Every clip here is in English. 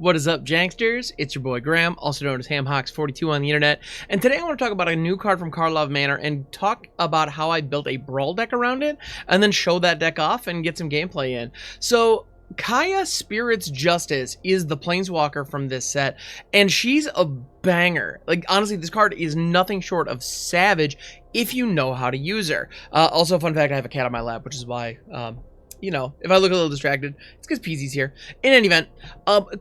What is up, Janksters? It's your boy Graham, also known as HamHawks42 on the internet, and today I want to talk about a new card from Karlov Manor and talk about how I built a Brawl deck around it, and then show that deck off and get some gameplay in. So, Kaya Spirit's Justice is the Planeswalker from this set, and she's a banger. Like, honestly, this card is nothing short of savage if you know how to use her. Also, fun fact, I have a cat on my lap, which is why, you know, if I look a little distracted, it's because Peasy's here. In any event,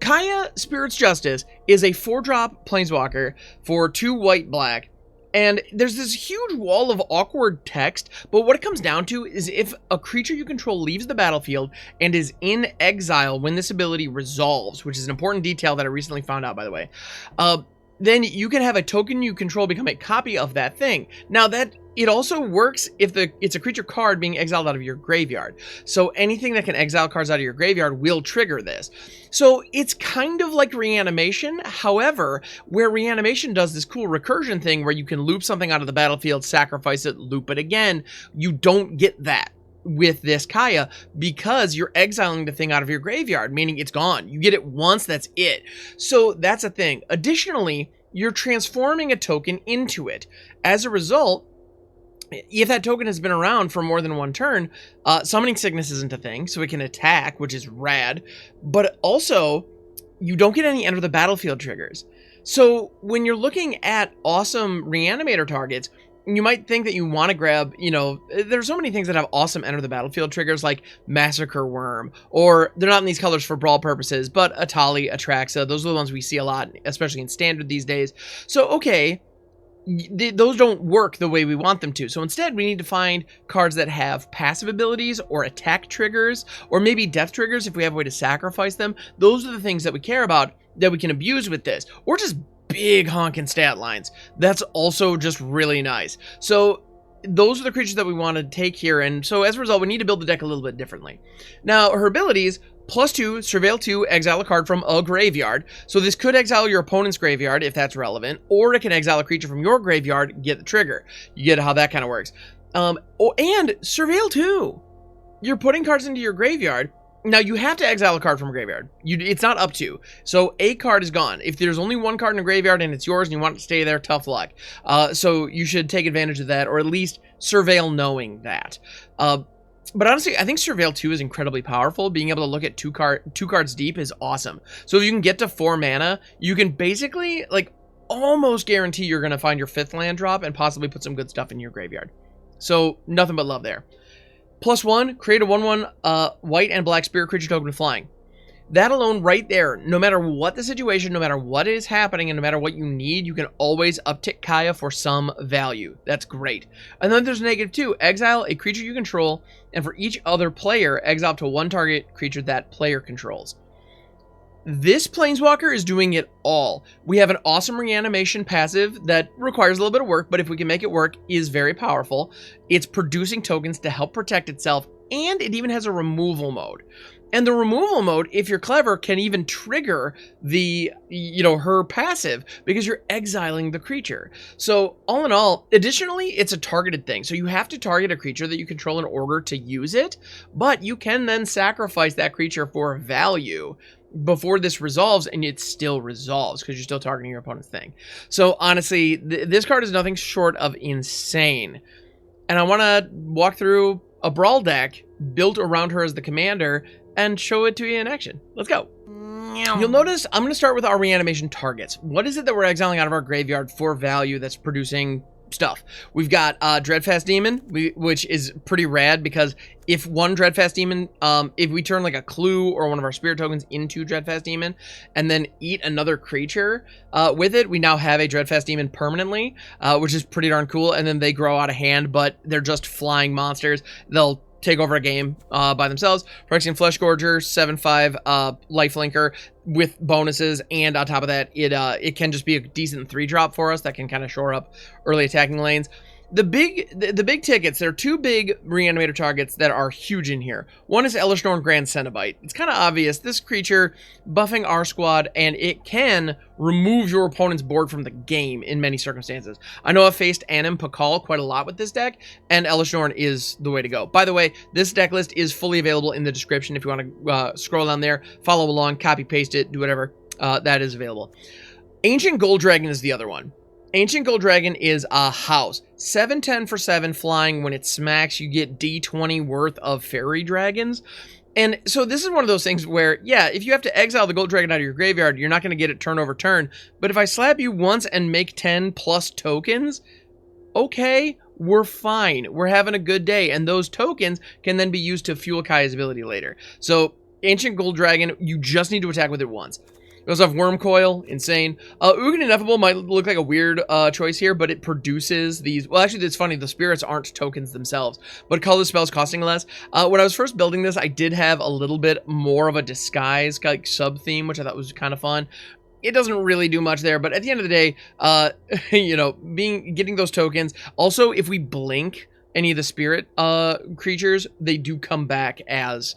Kaya Spirit's Justice is a 4-drop Planeswalker for 2 white-black. And there's this huge wall of awkward text, but what it comes down to is if a creature you control leaves the battlefield and is in exile when this ability resolves, which is an important detail that I recently found out, by the way, then you can have a token you control become a copy of that thing. Now, that it also works if it's a creature card being exiled out of your graveyard. So anything that can exile cards out of your graveyard will trigger this. So it's kind of like Reanimation. However, where Reanimation does this cool recursion thing where you can loop something out of the battlefield, sacrifice it, loop it again, you don't get that with this Kaya because you're exiling the thing out of your graveyard, meaning it's gone. You get it once, that's it. So that's a thing. Additionally, you're transforming a token into it. As a result, if that token has been around for more than one turn, Summoning Sickness isn't a thing, so it can attack, which is rad, but also, you don't get any enter the battlefield triggers. So when you're looking at awesome Reanimator targets, you might think that you want to grab, you know, there's so many things that have awesome enter the battlefield triggers like Massacre Worm, or they're not in these colors for Brawl purposes, but Atali, Atraxa, those are the ones we see a lot, especially in Standard these days. So, okay, those don't work the way we want them to. So instead, we need to find cards that have passive abilities or attack triggers, or maybe death triggers if we have a way to sacrifice them. Those are the things that we care about that we can abuse with this, or just big honking stat lines. That's also just really nice. So those are the creatures that we want to take here, and so as a result, we need to build the deck a little bit differently. Now, her abilities: +2, Surveil 2, exile a card from a graveyard. So this could exile your opponent's graveyard if that's relevant, or it can exile a creature from your graveyard, get the trigger. You get how that kind of works. And Surveil 2. You're putting cards into your graveyard. Now, you have to exile a card from a graveyard. It's not up to. So a card is gone. If there's only one card in a graveyard and it's yours and you want it to stay there, tough luck. So you should take advantage of that, or at least Surveil knowing that. But honestly, I think Surveil 2 is incredibly powerful. Being able to look at two cards deep is awesome. So if you can get to 4 mana, you can basically, like, almost guarantee you're going to find your 5th land drop and possibly put some good stuff in your graveyard. So nothing but love there. +1, create a 1/1 white and black spirit creature token with flying. That alone right there, no matter what the situation, no matter what is happening, and no matter what you need, you can always uptick Kaya for some value. That's great. And then there's -2, exile a creature you control, and for each other player, exile to 1 target creature that player controls. This Planeswalker is doing it all. We have an awesome Reanimation passive that requires a little bit of work, but if we can make it work, is very powerful. It's producing tokens to help protect itself, and it even has a removal mode. And the removal mode, if you're clever, can even trigger the, her passive because you're exiling the creature. So all in all, additionally, it's a targeted thing. So you have to target a creature that you control in order to use it, but you can then sacrifice that creature for value before this resolves, and it still resolves because you're still targeting your opponent's thing. So honestly, this card is nothing short of insane. And I want to walk through a Brawl deck built around her as the commander and show it to you in action. Let's go. You'll notice I'm going to start with our Reanimation targets. What is it that we're exiling out of our graveyard for value that's producing stuff? We've got Dreadfast Demon, which is pretty rad because if one Dreadfast Demon, if we turn like a Clue or one of our spirit tokens into Dreadfast Demon and then eat another creature with it, we now have a Dreadfast Demon permanently, which is pretty darn cool. And then they grow out of hand, but they're just flying monsters. They'll take over a game by themselves. Phyrexian Fleshgorger, 7/5 lifelinker with bonuses, and on top of that, it can just be a decent 3-drop for us that can kind of shore up early attacking lanes. The big tickets, there are 2 big Reanimator targets that are huge in here. One is Elesh Norn Grand Cenobite. It's kind of obvious. This creature buffing our squad, and it can remove your opponent's board from the game in many circumstances. I know I've faced Anim Pakal quite a lot with this deck, and Elesh Norn is the way to go. By the way, this deck list is fully available in the description if you want to scroll down there, follow along, copy, paste it, do whatever. that is available. Ancient Gold Dragon is the other one. Ancient Gold Dragon is a house. 7/10 for 7 flying. When it smacks, you get D20 worth of fairy dragons. And so this is one of those things where, yeah, if you have to exile the Gold Dragon out of your graveyard, you're not going to get it turn over turn. But if I slap you once and make 10 plus tokens, okay, we're fine. We're having a good day. And those tokens can then be used to fuel Kaya's ability later. So Ancient Gold Dragon, you just need to attack with it once. We also have Worm Coil, insane. Ugin Ineffable might look like a weird choice here, but it produces these... Well, actually, it's funny. The spirits aren't tokens themselves, but colorless spells costing less. When I was first building this, I did have a little bit more of a disguise, like, sub-theme, which I thought was kind of fun. It doesn't really do much there, but at the end of the day, you know, getting those tokens. Also, if we blink any of the spirit creatures, they do come back as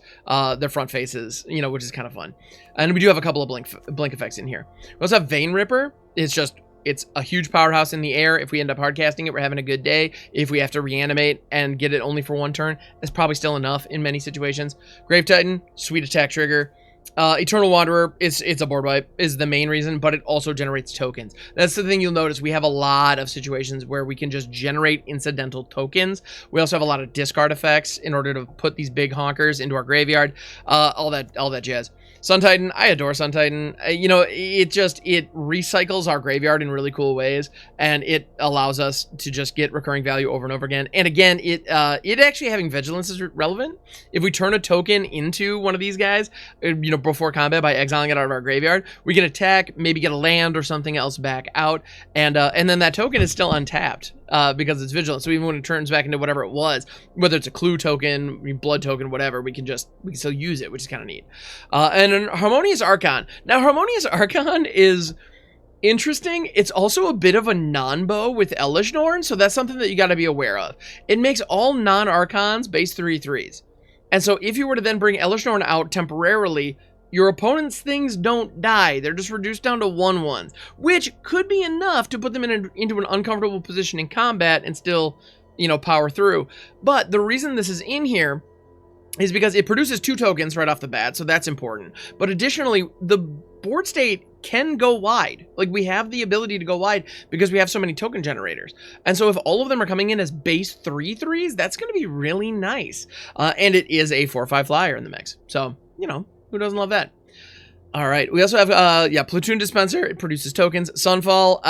their front faces, you know, which is kind of fun. And we do have a couple of blink effects in here. We also have Vein Ripper. It's a huge powerhouse in the air. If we end up hardcasting it, we're having a good day. If we have to reanimate and get it only for one turn, it's probably still enough in many situations. Grave Titan, sweet attack trigger. Eternal Wanderer, it's a board wipe, is the main reason, but it also generates tokens. That's the thing you'll notice. We have a lot of situations where we can just generate incidental tokens. We also have a lot of discard effects in order to put these big honkers into our graveyard. All that jazz. Sun Titan, I adore Sun Titan. You know, it recycles our graveyard in really cool ways, and it allows us to just get recurring value over and over again. And again, it actually having vigilance is relevant. If we turn a token into one of these guys, you know, before combat by exiling it out of our graveyard, we can attack, maybe get a land or something else back out, and then that token is still untapped. Because it's vigilant, so even when it turns back into whatever it was, whether it's a clue token, blood token, whatever, we can still use it, which is kind of neat. And then Harmonious Archon. Now, Harmonious Archon is interesting. It's also a bit of a non-bow with Elish Norn, so that's something that you got to be aware of. It makes all non-Archons base 3/3s. And so if you were to then bring Elish Norn out temporarily, your opponent's things don't die. They're just reduced down to 1/1s, which could be enough to put them into an uncomfortable position in combat and still, you know, power through. But the reason this is in here is because it produces 2 tokens right off the bat, so that's important. But additionally, the board state can go wide. Like, we have the ability to go wide because we have so many token generators. And so if all of them are coming in as base 3/3s, that's going to be really nice. And it is a 4/5 flyer in the mix. So, you know, who doesn't love that? All right. We also have, Platoon Dispenser. It produces tokens. Sunfall.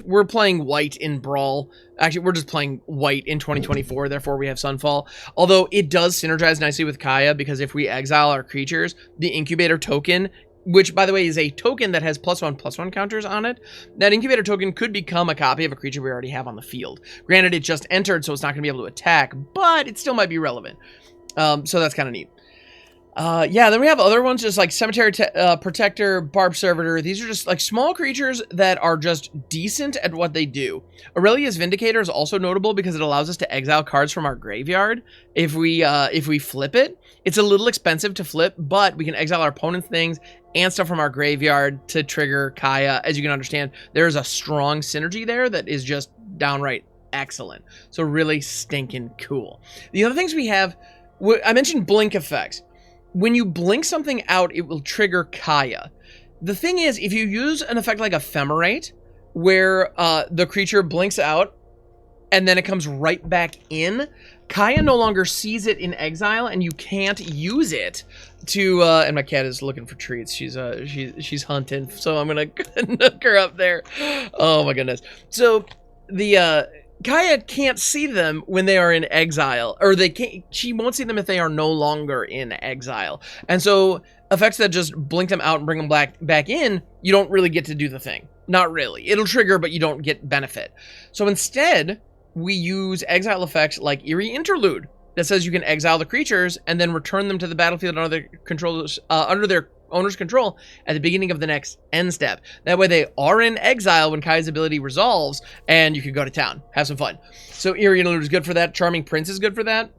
We're playing white in Brawl. Actually, we're just playing white in 2024. Therefore, we have Sunfall. Although it does synergize nicely with Kaya, because if we exile our creatures, the Incubator token, which, by the way, is a token that has +1/+1 counters on it, that Incubator token could become a copy of a creature we already have on the field. Granted, it just entered, so it's not going to be able to attack, but it still might be relevant. So that's kind of neat. Then we have other ones, just like Cemetery Protector, Barb Servitor. These are just like small creatures that are just decent at what they do. Aurelia's Vindicator is also notable because it allows us to exile cards from our graveyard. If we flip it, it's a little expensive to flip, but we can exile our opponent's things and stuff from our graveyard to trigger Kaya. As you can understand, there's a strong synergy there that is just downright excellent. So really stinking cool. The other things we have, I mentioned blink effects. When you blink something out, it will trigger Kaya. The thing is, if you use an effect like Ephemerate, where the creature blinks out and then it comes right back in, Kaya no longer sees it in exile, and you can't use it to. And my cat is looking for treats. She's hunting, so I'm gonna knock her up there. Oh my goodness. So the Kaya can't see them when they are in exile, or she won't see them if they are no longer in exile. And so effects that just blink them out and bring them back in, you don't really get to do the thing. Not really. It'll trigger, but you don't get benefit. So instead, we use exile effects like Eerie Interlude that says you can exile the creatures and then return them to the battlefield under their owner's control at the beginning of the next end step. That way they are in exile when Kai's ability resolves, and you can go to town. Have some fun. So Eerie Interlude is good for that. Charming Prince is good for that.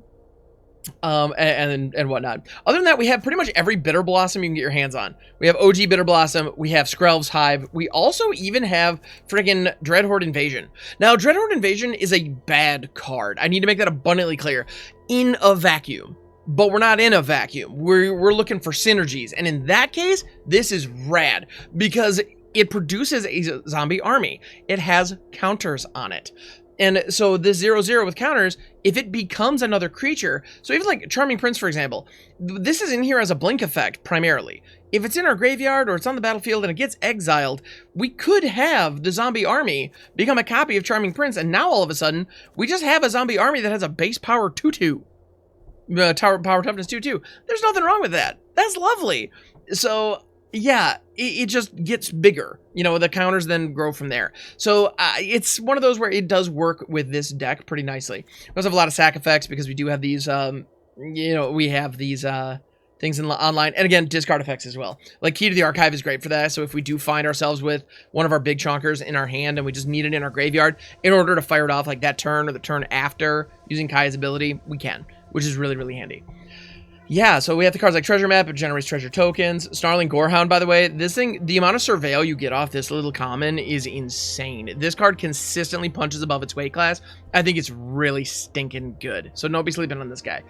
And whatnot. Other than that, we have pretty much every Bitter Blossom you can get your hands on. We have OG Bitter Blossom. We have Skrelv's Hive. We also even have friggin' Dreadhorde Invasion. Now, Dreadhorde Invasion is a bad card. I need to make that abundantly clear. In a vacuum, but we're not in a vacuum. We're looking for synergies. And in that case, this is rad because it produces a zombie army. It has counters on it. And so this 0/0 with counters, if it becomes another creature, so even like Charming Prince, for example, this is in here as a blink effect primarily. If it's in our graveyard or it's on the battlefield and it gets exiled, we could have the zombie army become a copy of Charming Prince, and now all of a sudden, we just have a zombie army that has a base power 2/2. Power toughness 2/2. There's nothing wrong with that. That's lovely. So yeah, it just gets bigger. You know, the counters then grow from there. So it's one of those where it does work with this deck pretty nicely. We also have a lot of sack effects because we do have these, you know, we have these things in online. And again, discard effects as well. Like Key to the Archive is great for that. So if we do find ourselves with one of our big chonkers in our hand and we just need it in our graveyard, in order to fire it off like that turn or the turn after using Kaya's ability, we can, which is really, really handy. Yeah, so we have the cards like Treasure Map, it generates treasure tokens. Snarling Gorehound, by the way, this thing, the amount of Surveil you get off this little common is insane. This card consistently punches above its weight class. I think it's really stinking good. So don't be sleeping on this guy.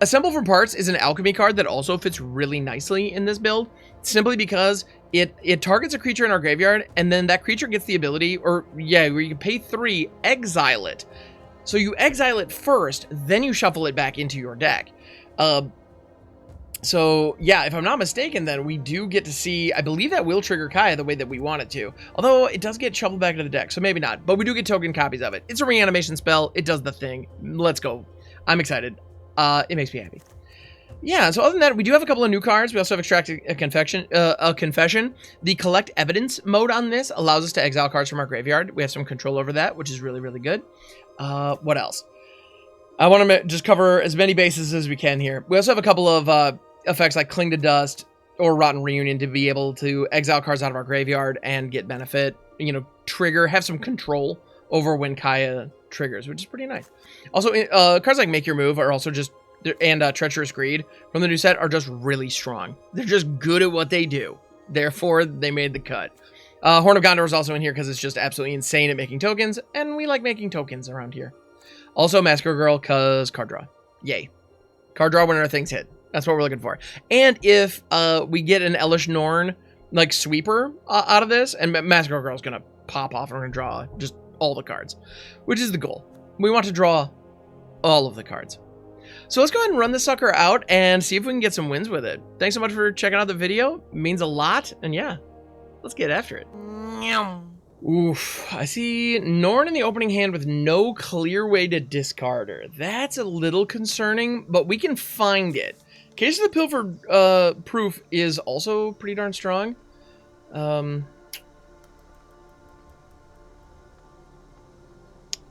Assemble from Parts is an alchemy card that also fits really nicely in this build, simply because it targets a creature in our graveyard, and then that creature gets the ability, or yeah, where you can pay 3, exile it. So you exile it first, then you shuffle it back into your deck. So yeah, if I'm not mistaken, then we do get to see, I believe that will trigger Kaya the way that we want it to. Although it does get shuffled back into the deck, so maybe not. But we do get token copies of it. It's a reanimation spell. It does the thing. Let's go. I'm excited. It makes me happy. Yeah, so other than that, we do have a couple of new cards. We also have Extract a Confession. The Collect Evidence mode on this allows us to exile cards from our graveyard. We have some control over that, which is really, really good. What else? I want to just cover as many bases as we can here. We also have a couple of effects like Cling to Dust or Rotten Reunion to be able to exile cards out of our graveyard and get benefit. You know, trigger, have some control over when Kaya triggers, which is pretty nice. Also, cards like Make Your Move are also just, and Treacherous Greed from the new set are just really strong. They're just good at what they do. Therefore, they made the cut. Horn of Gondor is also in here because it's just absolutely insane at making tokens, and we like making tokens around here. Also, Massacre Girl, because card draw. Yay. Card draw when our things hit. That's what we're looking for. And if we get an Elish Norn, like, sweeper out of this, and Massacre Girl is going to pop off and we're going to draw just all the cards, which is the goal. We want to draw all of the cards. So let's go ahead and run this sucker out and see if we can get some wins with it. Thanks so much for checking out the video. It means a lot. And yeah, let's get after it. Oof, I see Norn in the opening hand with no clear way to discard her. That's a little concerning, but we can find it. Case of the Pilfer proof is also pretty darn strong.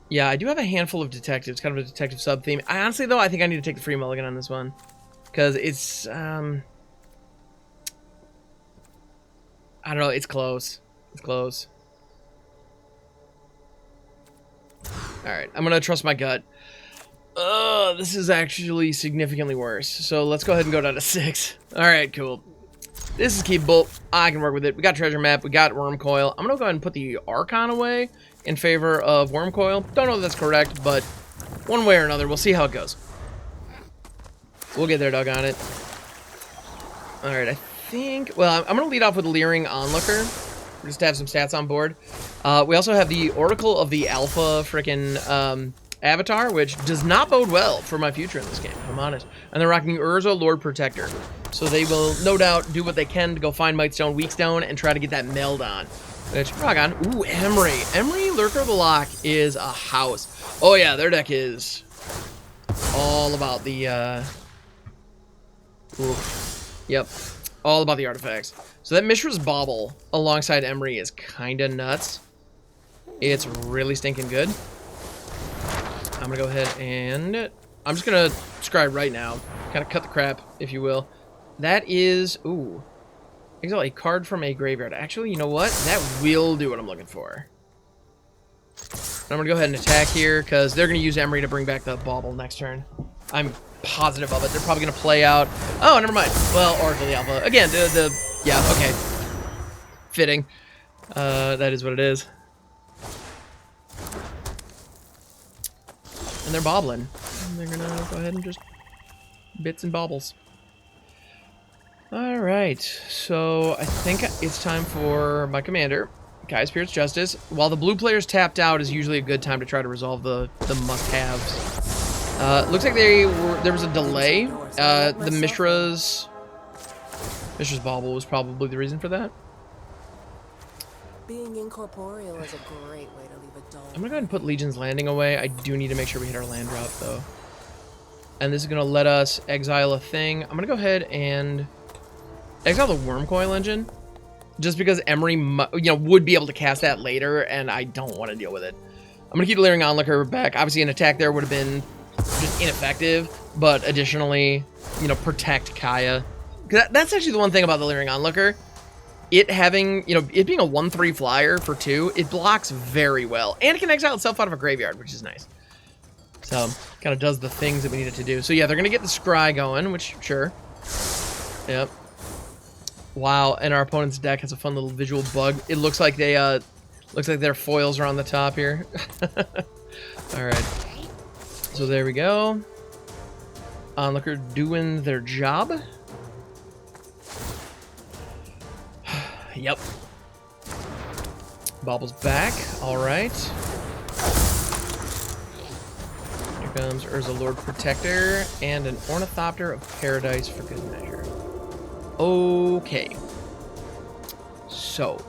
Yeah, I do have a handful of detectives, kind of a detective sub-theme. Honestly, though, I think I need to take the free mulligan on this one. Because it's, I don't know, it's close. It's close. Alright, I'm going to trust my gut. This is actually significantly worse. So let's go ahead and go down to 6. Alright, cool. This is keepable. I can work with it. We got Treasure Map. We got Worm Coil. I'm going to go ahead and put the Archon away in favor of Worm Coil. Don't know if that's correct, but one way or another, we'll see how it goes. We'll get there, doggone it. Alright, I think... Well, I'm going to lead off with Leering Onlooker, just to have some stats on board. We also have the Oracle of the Alpha frickin' Avatar, which does not bode well for my future in this game, if I'm honest. And they're rocking Urza, Lord Protector. So they will, no doubt, do what they can to go find Mightstone, Weakstone, and try to get that meld on. Which, rock on. Ooh, Emery. Emery, Lurker of the Lock is a house. Oh yeah, their deck is all about the, Yep. All about the artifacts. So that Mishra's Bauble alongside Emery is kinda nuts. It's really stinking good. I'm gonna go ahead and... I'm just gonna scribe right now. Kind of cut the crap, if you will. That is... Ooh. Exile a card from a graveyard. Actually, you know what? That will do what I'm looking for. I'm gonna go ahead and attack here, because they're gonna use Emery to bring back the Bauble next turn. I'm positive of it. They're probably gonna play out... Oh, never mind. Well, Oracle of the Alpha. Again, yeah, okay. Fitting. That is what it is. And they're bobbling. And they're gonna go ahead and just bits and baubles. Alright, so I think it's time for my commander, Kai Spirit's Justice. While the blue player's tapped out is usually a good time to try to resolve the must-haves. Looks like there was a delay. The Mishra's bauble was probably the reason for that. Being incorporeal is a great way to leave a dull. I'm gonna go ahead and put Legion's Landing away. I do need to make sure we hit our land drop, though. And this is gonna let us exile a thing. I'm gonna go ahead and exile the Wormcoil Engine, just because Emery, would be able to cast that later, and I don't want to deal with it. I'm gonna keep the Leering Onlooker back. Obviously, an attack there would have been just ineffective, but additionally, protect Kaya. That's actually the one thing about the Leering Onlooker. It having, it being a 1/3 flyer for 2, it blocks very well, and it can exile itself out of a graveyard, which is nice. So, kind of does the things that we need it to do. So yeah, they're gonna get the Scry going, which sure. Yep. Wow, and our opponent's deck has a fun little visual bug. It looks like their foils are on the top here. All right. So there we go. Onlooker doing their job. Yep. Bauble's back. All right. Here comes Urza Lord Protector and an Ornithopter of Paradise for good measure. Okay. So,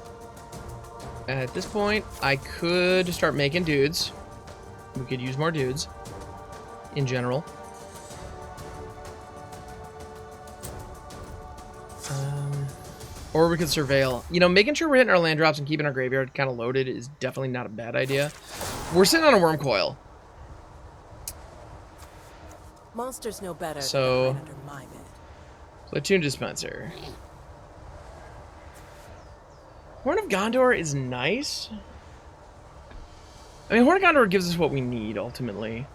at this point, I could start making dudes. We could use more dudes in general. Or we could surveil. Making sure we're hitting our land drops and keeping our graveyard kind of loaded is definitely not a bad idea. We're sitting on a Wormcoil. Monsters know better. So, than under my bed. Platoon Dispenser. Horn of Gondor is nice. I mean, Horn of Gondor gives us what we need, ultimately.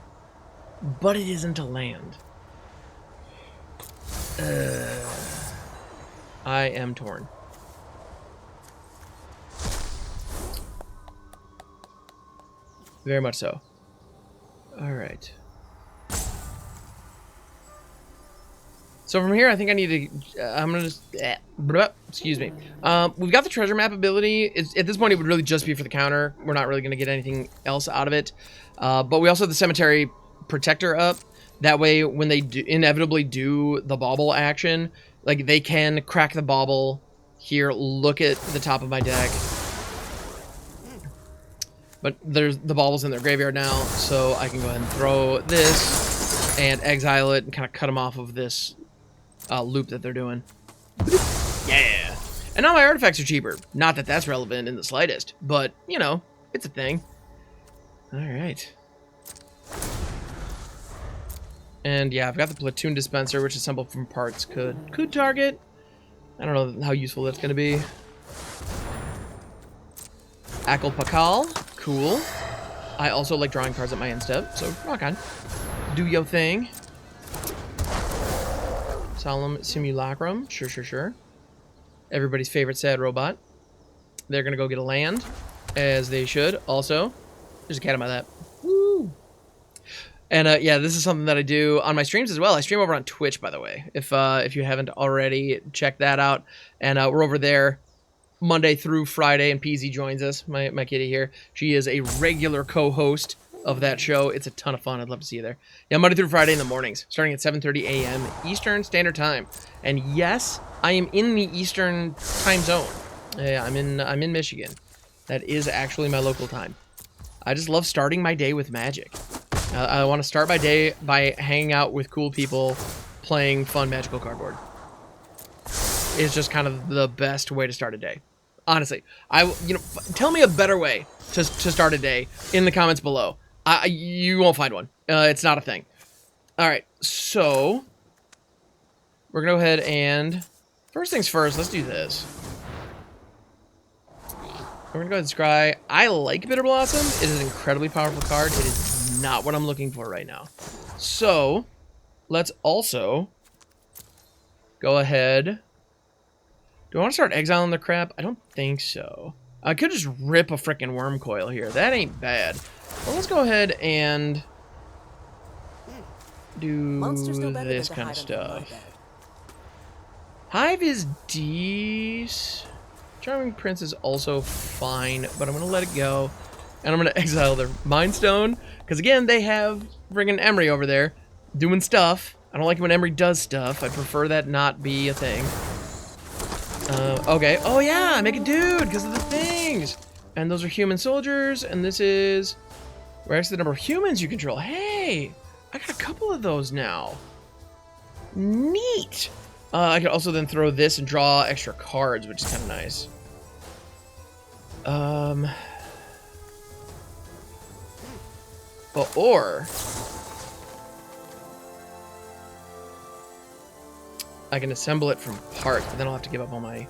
But it isn't a land. I am torn. Very much so. Alright. So from here, I think I need to... I'm going to just... excuse me. We've got the treasure map ability. At this point, it would really just be for the counter. We're not really going to get anything else out of it. But we also have the Cemetery Protector up. That way, when they inevitably do the bauble action, like, they can crack the bauble here, look at the top of my deck. But there's the bauble's in their graveyard now, so I can go ahead and throw this and exile it and kind of cut them off of this loop that they're doing. Yeah! And now my artifacts are cheaper. Not that that's relevant in the slightest, but, it's a thing. Alright. And yeah, I've got the Platoon Dispenser, which assembled from parts could target. I don't know how useful that's going to be. Akal Pakal, cool. I also like drawing cards at my end step, so rock on. Do yo thing. Solemn Simulacrum, sure. Everybody's favorite sad robot. They're going to go get a land, as they should. Also, there's a cat on my lap. Woo! And yeah, this is something that I do on my streams as well. I stream over on Twitch, by the way, if you haven't already checked that out. And we're over there Monday through Friday, and PZ joins us, my kitty here. She is a regular co-host of that show. It's a ton of fun. I'd love to see you there. Yeah, Monday through Friday in the mornings, starting at 7:30 a.m. Eastern Standard Time. And yes, I am in the Eastern time zone. Yeah, I'm in Michigan. That is actually my local time. I just love starting my day with Magic. I want to start my day by hanging out with cool people, playing fun Magical cardboard. It's just kind of the best way to start a day. Honestly, tell me a better way to start a day in the comments below. You won't find one. It's not a thing. All right, so we're gonna go ahead and first things first. Let's do this. We're gonna go ahead and scry. I like Bitter Blossom. It is an incredibly powerful card. It is not what I'm looking for right now. So let's also go ahead. Do I want to start exiling the crap? I don't think so. I could just rip a freaking Wormcoil here. That ain't bad. Well, let's go ahead and do Monsters know better this than to kind of hide under my stuff. bed. Hive is decent. Charming Prince is also fine, but I'm going to let it go. And I'm going to exile their Mind Stone. Because again, they have friggin' Emery over there doing stuff. I don't like it when Emery does stuff. I prefer that not be a thing. Okay. Oh yeah, make a dude because of the things. And those are human soldiers. And this is... Where's the number of humans you control? Hey, I got a couple of those now. Neat. I could also then throw this and draw extra cards, which is kind of nice. Or I can assemble it from parts, but then I'll have to give up all my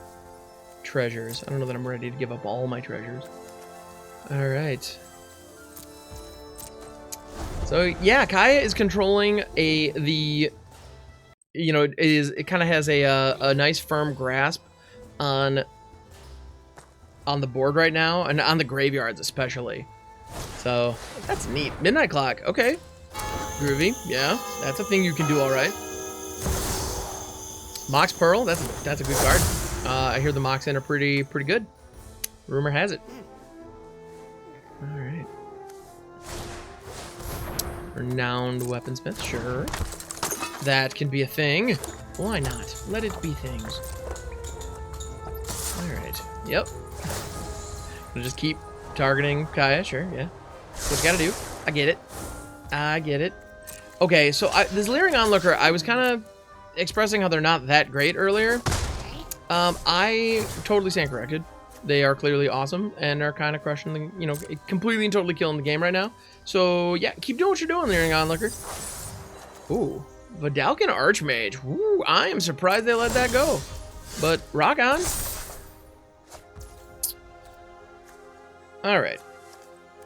treasures. I don't know that I'm ready to give up all my treasures. All right. So yeah, Kaya is controlling it kind of has a nice firm grasp on the board right now, and on the graveyards especially. So that's neat. Midnight Clock, okay. Groovy, yeah, that's a thing you can do all right. Mox Pearl, that's a good card. I hear the Mox in are pretty good. Rumor has it. All right. Renowned Weaponsmith, sure. That can be a thing. Why not? Let it be things. Alright. Yep. We'll just keep targeting Kaya, sure, yeah. That's what you gotta do. I get it. I get it. Okay, so this Leering Onlooker, I was kind of expressing how they're not that great earlier. I totally stand corrected. They are clearly awesome and are kind of crushing the, completely and totally killing the game right now. So, yeah, keep doing what you're doing, Leering Onlooker. Ooh. Vidalcan Archmage. Ooh, I am surprised they let that go. But rock on. Alright.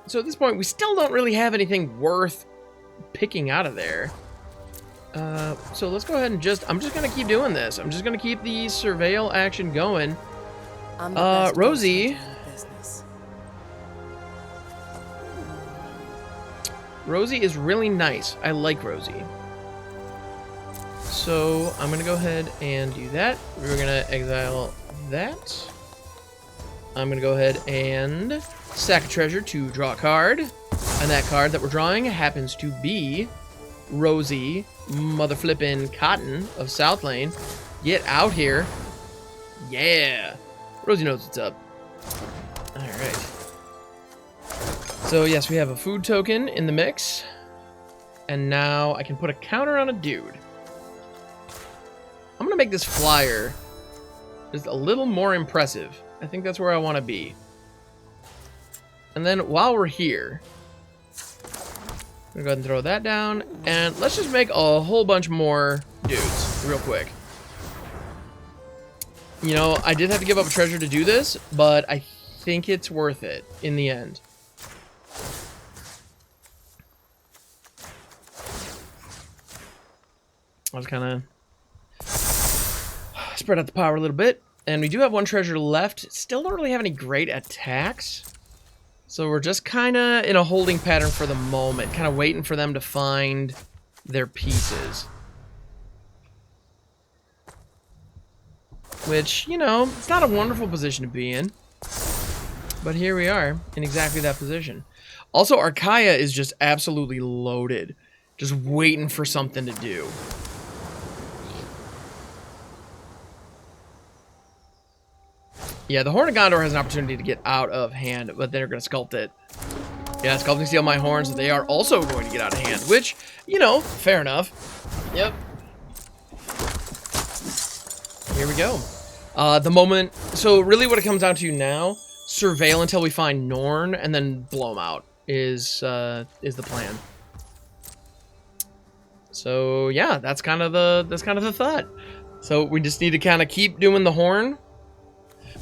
So at this point, we still don't really have anything worth picking out of there. So let's go ahead and I'm just going to keep doing this. I'm just going to keep the surveil action going. Rosie. Rosie is really nice. I like Rosie. So I'm going to go ahead and do that. We're going to exile that. I'm going to go ahead and sack a treasure to draw a card. And that card that we're drawing happens to be Rosie Mother Flippin' Cotton of South Lane. Get out here. Yeah. Rosie knows what's up. Alright. So yes, we have a food token in the mix. And now I can put a counter on a dude. I'm going to make this flyer just a little more impressive. I think that's where I want to be. And then while we're here, I'm going to go ahead and throw that down. And let's just make a whole bunch more dudes real quick. You know, I did have to give up a treasure to do this, but I think it's worth it in the end. I was kind of spread out the power a little bit. And we do have one treasure left. Still don't really have any great attacks. So we're just kind of in a holding pattern for the moment. Kind of waiting for them to find their pieces. Which, it's not a wonderful position to be in. But here we are in exactly that position. Also, Archaea is just absolutely loaded. Just waiting for something to do. Yeah, the Horn of Gondor has an opportunity to get out of hand, but they're going to sculpt it. Yeah, Sculpting Steel My Horns, they are also going to get out of hand, which, fair enough. Yep. Here we go. So really what it comes down to now, surveil until we find Norn, and then blow them out is the plan. So yeah, that's kind of the thought. So we just need to kind of keep doing the Horn.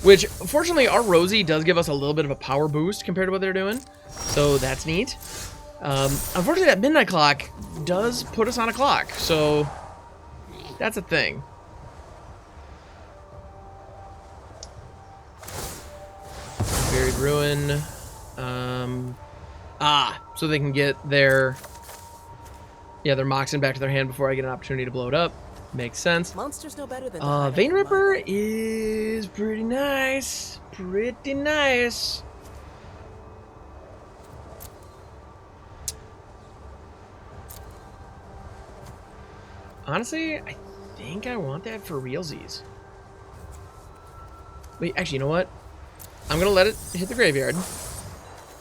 Which, fortunately, our Rosie does give us a little bit of a power boost compared to what they're doing. So that's neat. Unfortunately, that Midnight Clock does put us on a clock. So that's a thing. Buried Ruin. So they can get their Yeah, they're moxing back to their hand before I get an opportunity to blow it up. Makes sense. Monsters know better than to hide Vein under my Ripper bed. is pretty nice. Pretty nice. Honestly, I think I want that for realsies. Wait, actually, you know what? I'm going to let it hit the graveyard.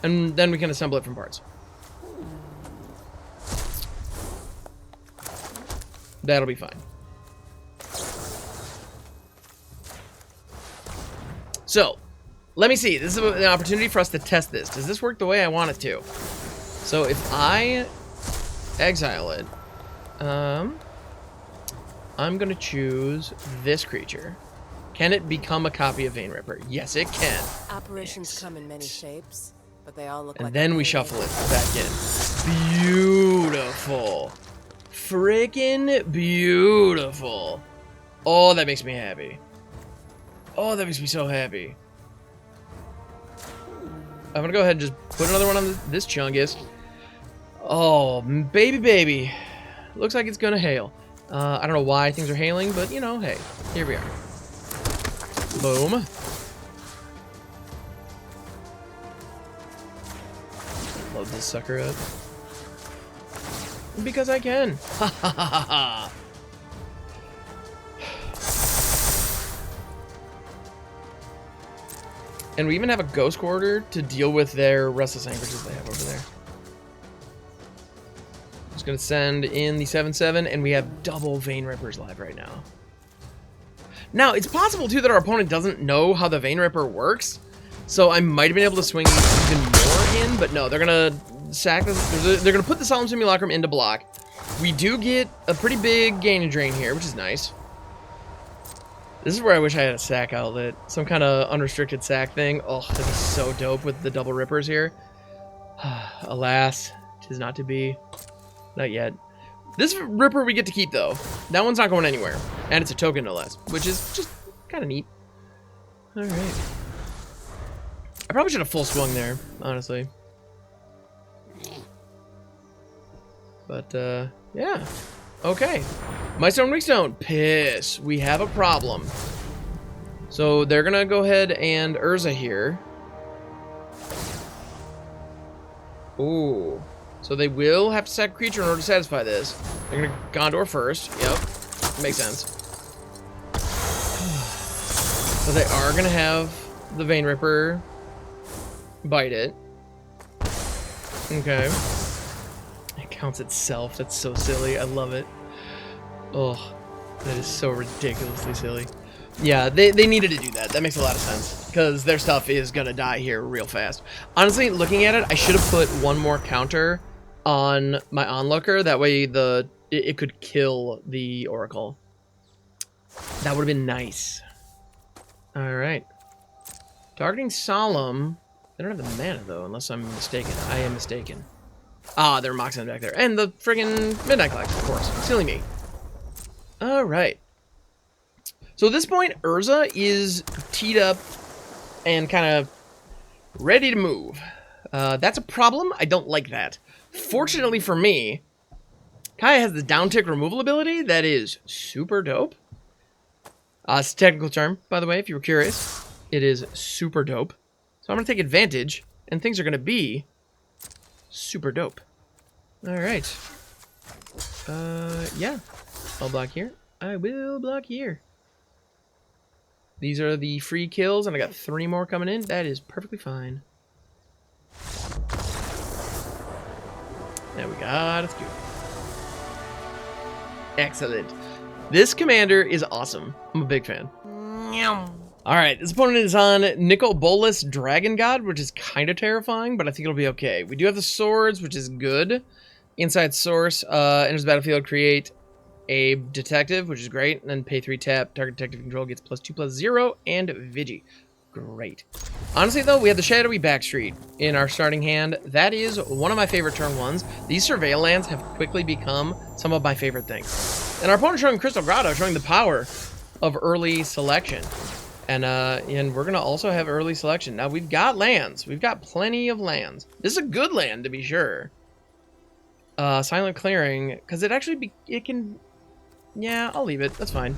And then we can assemble it from parts. That'll be fine. So, let me see. This is an opportunity for us to test this. Does this work the way I want it to? So, if I exile it, I'm going to choose this creature. Can it become a copy of Vein Ripper? Yes, it can. Apparitions come in many shapes, but they all look And like then we shuffle it back in. Beautiful. Freaking beautiful. Oh, that makes me happy. Oh, that makes me so happy. I'm gonna go ahead and just put another one on this chungus. Oh, baby, baby. Looks like it's gonna hail. I don't know why things are hailing, but you know, hey, here we are. Boom. Load this sucker up. Because I can. Ha ha ha ha. And we even have a Ghost Quarter to deal with their Restless Anchorages they have over there. Just gonna send in the 7/7, and we have double Vein Rippers live right now. Now, it's possible, too, that our opponent doesn't know how the Vein Ripper works, so I might have been able to swing even more in, but no, they're gonna sack this, they're gonna put the Solemn Simulacrum into block. We do get a pretty big gain and drain here, which is nice. This is where I wish I had a sack outlet. Some kind of unrestricted sack thing. Oh, that'd be so dope with the double Rippers here. Alas, 'tis not to be. Not yet. This Ripper we get to keep, though. That one's not going anywhere. And it's a token, no less. Which is just kind of neat. Alright. I probably should have full swung there, honestly. But, yeah. Okay. My Stone, Weak Stone. Piss. We have a problem. So, they're gonna go ahead and Urza here. Ooh. So they will have to sack a creature in order to satisfy this. They're gonna Gondor first. Yep. Makes sense. So they are gonna have the Vein Ripper bite it. Okay. It counts itself. That's so silly. I love it. Oh, that is so ridiculously silly. Yeah, they needed to do that. That makes a lot of sense. Because their stuff is gonna die here real fast. Honestly, looking at it, I should have put one more counter on my onlooker. That way it could kill the Oracle. That would have been nice. Alright. Targeting Solemn. They don't have the mana, though, unless I'm mistaken. I am mistaken. Ah, they're Moxing back there. And the friggin' Midnight Clock, of course. Silly me. Alright. So at this point, Urza is teed up and kind of ready to move. That's a problem. I don't like that. Fortunately for me, Kaya has the downtick removal ability that is super dope. It's a technical term, by the way, if you were curious. It is super dope. So I'm going to take advantage, and things are going to be super dope. Alright. Yeah. I'll block here. I will block here. These are the free kills, and I got 3 more coming in. That is perfectly fine. There we got a scoop. Excellent. This commander is awesome. I'm a big fan. Alright, this opponent is on Nicol Bolas Dragon God, which is kind of terrifying, but I think it'll be okay. We do have the swords, which is good. Inside source, enters the battlefield, create a detective, which is great, and then pay 3 tap. Target detective control gets +2/+0, and Vigi. Great. Honestly, though, we have the Shadowy Backstreet in our starting hand. That is one of my favorite turn 1s. These Surveil lands have quickly become some of my favorite things. And our opponent showing Crystal Grotto, showing the power of early selection. And we're going to also have early selection. Now, we've got lands. We've got plenty of lands. This is a good land, to be sure. Silent Clearing, because it actually it can. Yeah, I'll leave it. That's fine.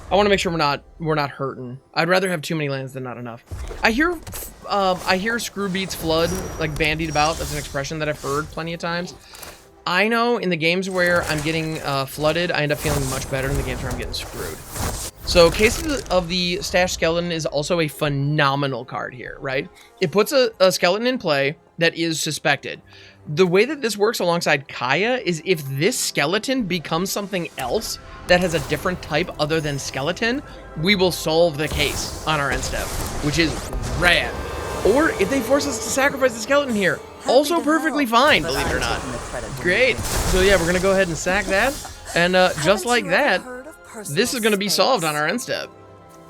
I want to make sure we're not hurting. I'd rather have too many lands than not enough. I hear screw beats flood like bandied about. That's an expression that I've heard plenty of times. I know in the games where I'm getting flooded, I end up feeling much better in the games where I'm getting screwed. So Case of the Stash Skeleton is also a phenomenal card here, right? It puts a skeleton in play that is suspected. The way that this works alongside Kaya is if this skeleton becomes something else that has a different type other than skeleton, we will solve the case on our end step, which is rad. Or if they force us to sacrifice the skeleton here, also perfectly fine, believe it or not. Great. So yeah, we're going to go ahead and sack that. And just like that, this is going to be solved on our end step.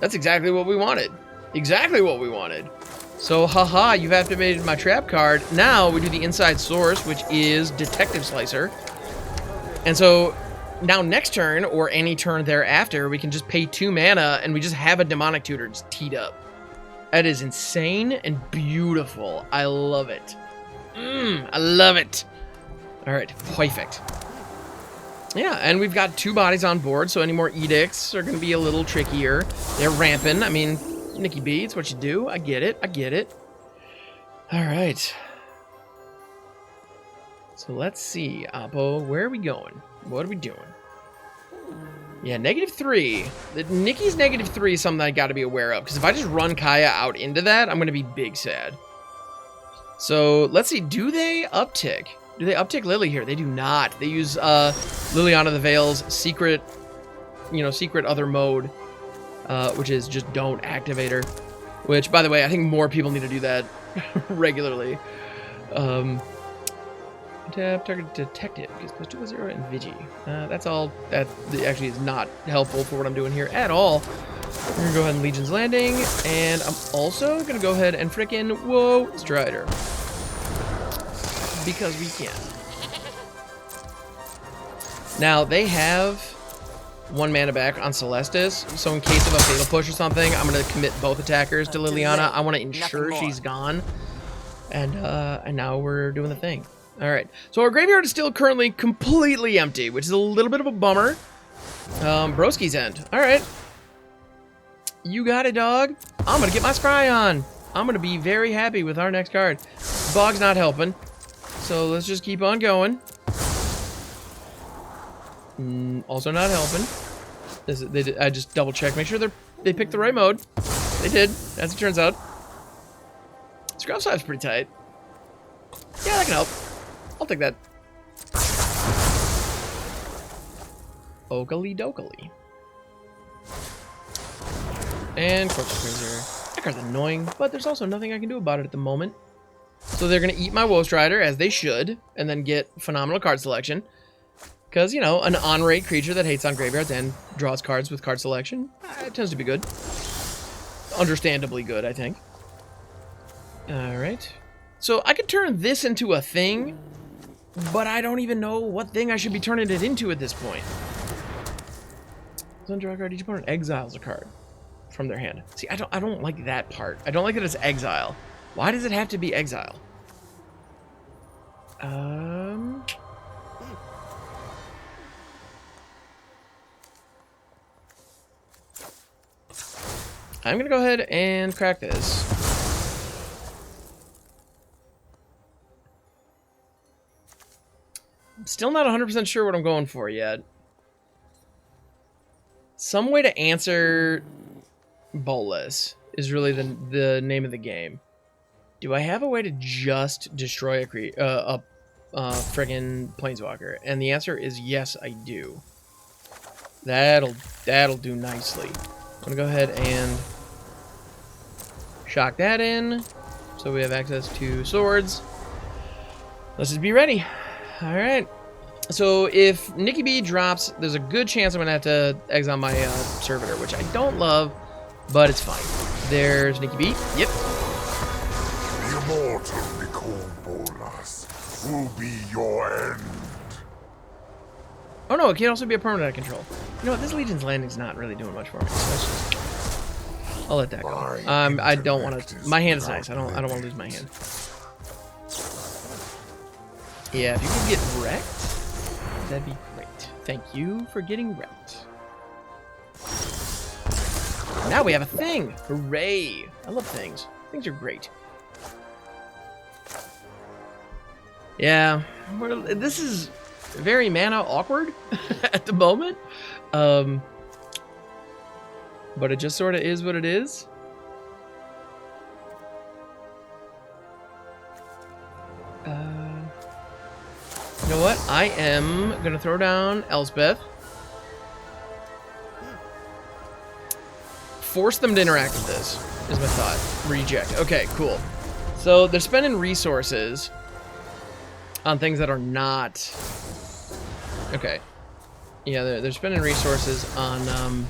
That's exactly what we wanted. Exactly what we wanted. So, haha, you've activated my trap card. Now we do the inside source, which is Detective Slicer. And so now next turn, or any turn thereafter, we can just pay 2 mana and we just have a Demonic Tutor just teed up. That is insane and beautiful. I love it. I love it. All right, perfect. Yeah, and we've got 2 bodies on board, so any more edicts are going to be a little trickier. They're ramping. I mean, Nikki B, it's what you do. I get it. I get it. All right. So let's see, Oppo, where are we going? What are we doing? Yeah, -3. Nikki's -3 is something I got to be aware of, because if I just run Kaya out into that, I'm going to be big sad. So let's see, do they uptick? Do they uptick Lily here? They do not. They use Liliana the Veil's secret, secret other mode, which is just don't activate her. Which, by the way, I think more people need to do that regularly. Tap target detective gets +2/+0 and Vigi. That's all. That actually is not helpful for what I'm doing here at all. We're gonna go ahead and Legion's Landing, and I'm also gonna go ahead and frickin' Strider, because we can. Now they have 1 mana back on Celestis, so in case of a fatal push or something, I'm gonna commit both attackers to Liliana. I want to ensure she's gone, and now we're doing the thing. All right, so our graveyard is still currently completely empty, which is a little bit of a bummer. Broski's end. All right. You got it, dog. I'm going to get my scry on. I'm going to be very happy with our next card. Bog's not helping, so let's just keep on going. Also not helping. I just double check, make sure they picked the right mode. They did, as it turns out. Scrub Side's pretty tight. Yeah, that can help. I'll take that. Oakley dokley. And Corpse Cruiser. That card's annoying, but there's also nothing I can do about it at the moment. So they're going to eat my Strider, as they should, and then get phenomenal card selection. Because, an on-rate creature that hates on graveyards and draws cards with card selection, it tends to be good. Understandably good, I think. Alright. So I could turn this into a thing, but I don't even know what thing I should be turning it into at this point. Draw a card, each opponent exiles a card from their hand. See, I don't like that part. I don't like that it's exile. Why does it have to be exile? I'm gonna go ahead and crack this. I'm still not 100% sure what I'm going for yet. Some way to answer Bolas is really the name of the game. Do I have a way to just destroy a friggin' Planeswalker? And the answer is yes, I do. That'll do nicely. I'm gonna go ahead and shock that in, so we have access to swords. Let's just be ready. All right. So if Nikki B drops, there's a good chance I'm gonna have to exile my servitor, which I don't love, but it's fine. There's Nikki B. Yep. The immortal Nicol Bolas will be your end. Oh no, it can also be a permanent I control. You know what? This Legion's Landing's not really doing much for me. So let's just, I'll let that go. I don't want to. My hand is nice. I don't want to lose my hand. Yeah, if you could get wrecked, that'd be great. Thank you for getting wrecked. Now we have a thing. Hooray. I love things. Things are great. Yeah, this is very mana awkward at the moment. But it just sort of is what it is. You know what? I am going to throw down Elspeth. Force them to interact with this, is my thought. Reject. Okay, cool. So they're spending resources on things that are not... Okay. Yeah, they're spending resources on...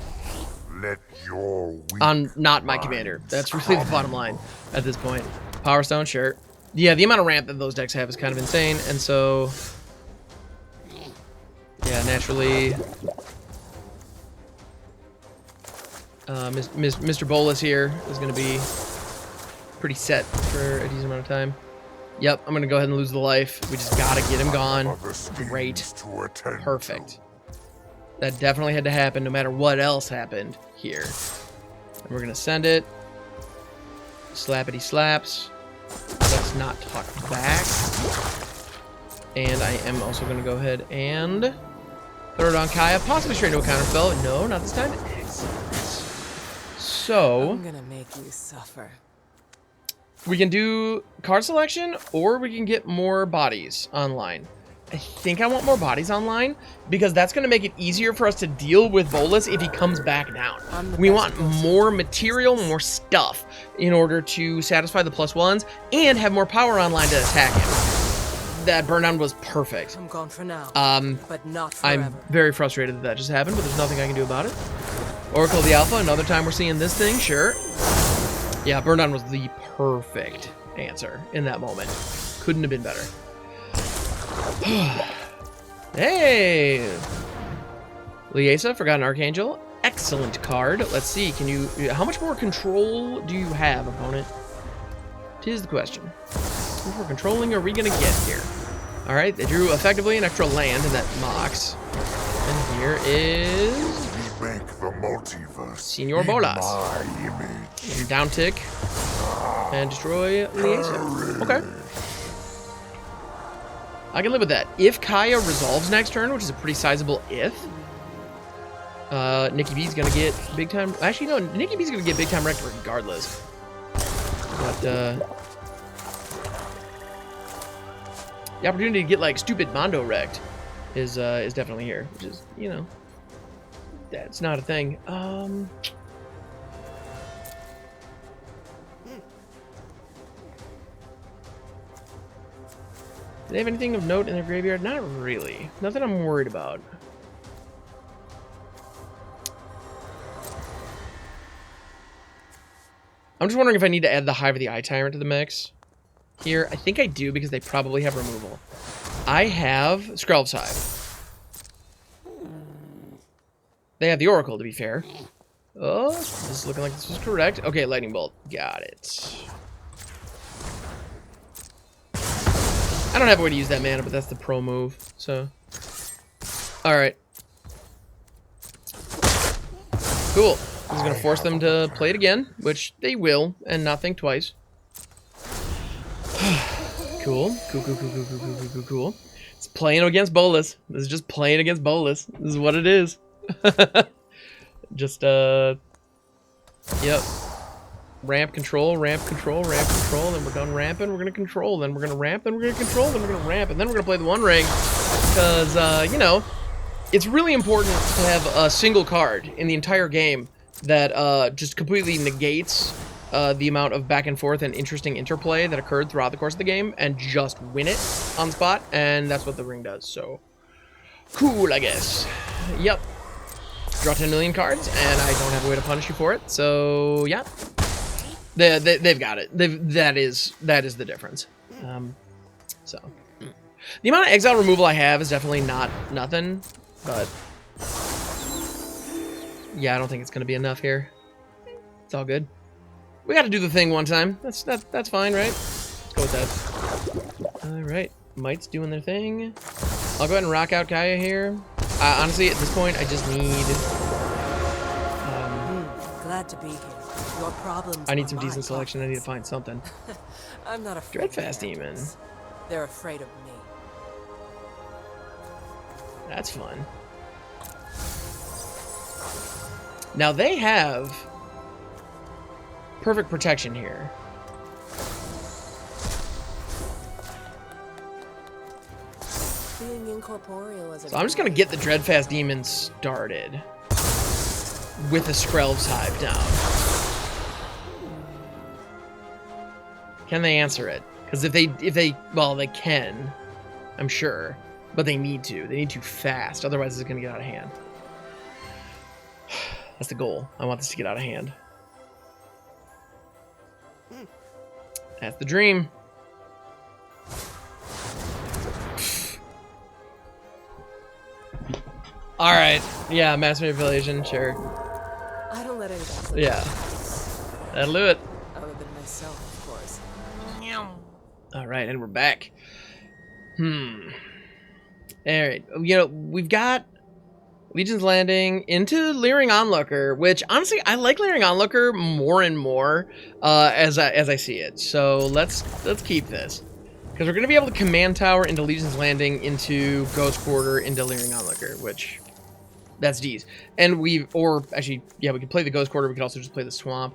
Let your on not my commander. That's really the bottom line at this point. Power Stone, sure. Yeah, the amount of ramp that those decks have is kind of insane, and so... Yeah, naturally... Mr. Bolas here is going to be pretty set for a decent amount of time. Yep, I'm going to go ahead and lose the life. We just got to get him gone. Great. Perfect. That definitely had to happen no matter what else happened here. And we're going to send it. Slappity slaps. Let's not talk back. And I am also going to go ahead and throw it on Kaya. Possibly straight into a counter spell. No, not this time. Excellent. So I'm gonna make you suffer. we can do card selection, or we can get more bodies online. I think I want more bodies online because that's going to make it easier for us to deal with Bolas if he comes back down. We want more material, more stuff in order to satisfy the +1s and have more power online to attack him. That burn down was perfect. I'm gone for now. But not I'm forever. very frustrated that that just happened, but there's nothing I can do about it. Oracle of the Alpha, another time we're seeing this thing, sure. Yeah, burn down was the perfect answer in that moment. Couldn't have been better. Hey! Liesa, Forgotten Archangel. Excellent card. Let's see, can you... How much more control do you have, opponent? Tis the question. How much more controlling are we going to get here? Alright, they drew effectively an extra land in that Mox. And here is... Make the multiverse Senor Bolas. my image. And down tick. And destroy Liesa. Okay. I can live with that. If Kaya resolves next turn, which is a pretty sizable if, Nikki B's gonna get big time. Actually, no, Nikki B's gonna get big time wrecked regardless. But the opportunity to get like stupid Mondo wrecked is definitely here, which is, you know, that's not a thing. Do they have anything of note in their graveyard? Not really. Nothing I'm worried about. I'm just wondering if I need to add the Hive of the Eye Tyrant to the mix here. I think I do because they probably have removal. I have Skrelv's Hive. They have the Oracle, to be fair. Oh, this is looking like this was correct. Okay, Lightning Bolt. Got it. I don't have a way to use that mana, but that's the pro move, so. Alright. Cool. This is going to force them to play it again, which they will, and not think twice. Cool. Cool. It's playing against Bolas. This is just playing against Bolas. This is what it is. Just, yep. Ramp control, then we're done ramping, we're gonna control, then we're gonna ramp, then we're gonna control, then we're gonna ramp, and then we're gonna play the One Ring. Because, you know, it's really important to have a single card in the entire game that just completely negates the amount of back and forth and interesting interplay that occurred throughout the course of the game, and just win it on the spot, and that's what the ring does, so cool, I guess. Yep. Draw 10 million cards, and I don't have a way to punish you for it, so yeah. They've got it. That is the difference. So the amount of exile removal I have is definitely not nothing, but yeah, I don't think it's gonna be enough here. It's all good. We got to do the thing one time. That's fine, right? Let's go with that. All right. Might's doing their thing. I'll go ahead and rock out Kaya here. Honestly, at this point, I just need... Glad to be here. Your problems I need are some my decent selection. I need to problems. find something. I'm not afraid of Dreadfast the Demon. animals. They're afraid of me. That's fun. Now they have perfect protection here. Being incorporeal as a So I'm just gonna get the Dreadfast Demon started with a Skrelv's Hive down. Can they answer it? Because if they, well, they can, I'm sure, but they need to. They need to fast, otherwise it's gonna get out of hand. That's the goal. I want this to get out of hand. That's the dream. All right. Yeah, mass manipulation, sure. I don't let anybody. Yeah. That'll do it. Other than myself, of course. All right, and we're back. All right. You know, we've got Legion's Landing into Leering Onlooker, which honestly I like Leering Onlooker more and more as I see it. So let's keep this, because we're gonna be able to command tower into Legion's Landing, into Ghost Quarter, into Leering Onlooker, which that's D's. And we could play the Ghost Quarter. We could also just play the Swamp.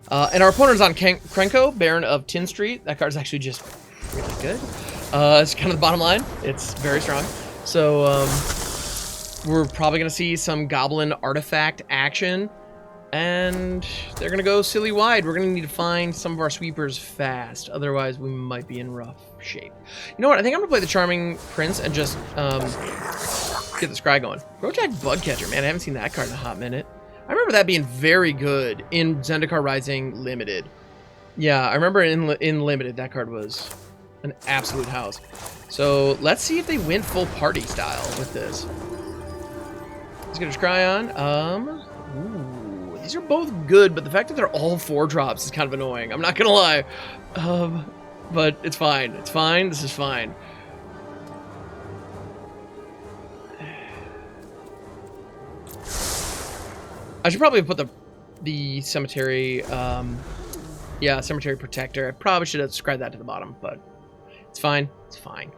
And our opponent's on Krnko, Baron of Tin Street. That card's actually just really good. It's kind of the bottom line. It's very strong. So we're probably going to see some Goblin Artifact action. And they're going to go silly wide. We're going to need to find some of our sweepers fast. Otherwise, we might be in rough shape. You know what? I think I'm going to play the Charming Prince and just get the Scry going. Grotag Bugcatcher. Man, I haven't seen that card in a hot minute. I remember that being very good in Zendikar Rising Limited. Yeah, I remember in Limited, that card was an absolute house. So let's see if they went full party style with this. Let's get a Scry on. Ooh, these are both good, but the fact that they're all 4-drops is kind of annoying. I'm not gonna lie. But it's fine. It's fine. This is fine. I should probably put the Cemetery, Cemetery Protector. I probably should have described that to the bottom, but it's fine. It's fine.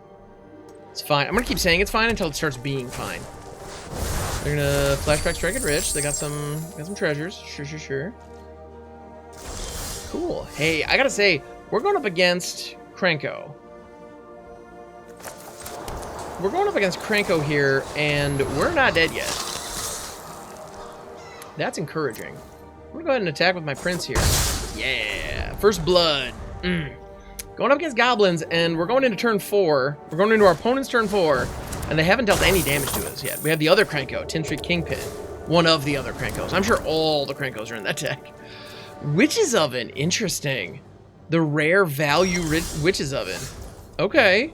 It's fine. I'm gonna keep saying it's fine until it starts being fine. They're gonna flashback Strike It Rich. They got some treasures. Sure. Cool. Hey, I gotta say, we're going up against Krnko. We're going up against Krnko here, and we're not dead yet. That's encouraging. I'm gonna go ahead and attack with my Prince here. Yeah, first blood. Going up against Goblins, and we're going into turn 4. We're going into our opponent's turn 4, and they haven't dealt any damage to us yet. We have the other Krnko, Tin Street Kingpin. One of the other Krnkos. I'm sure all the Krnkos are in that deck. Witch's Oven, interesting. The rare value Witch's Oven. Okay.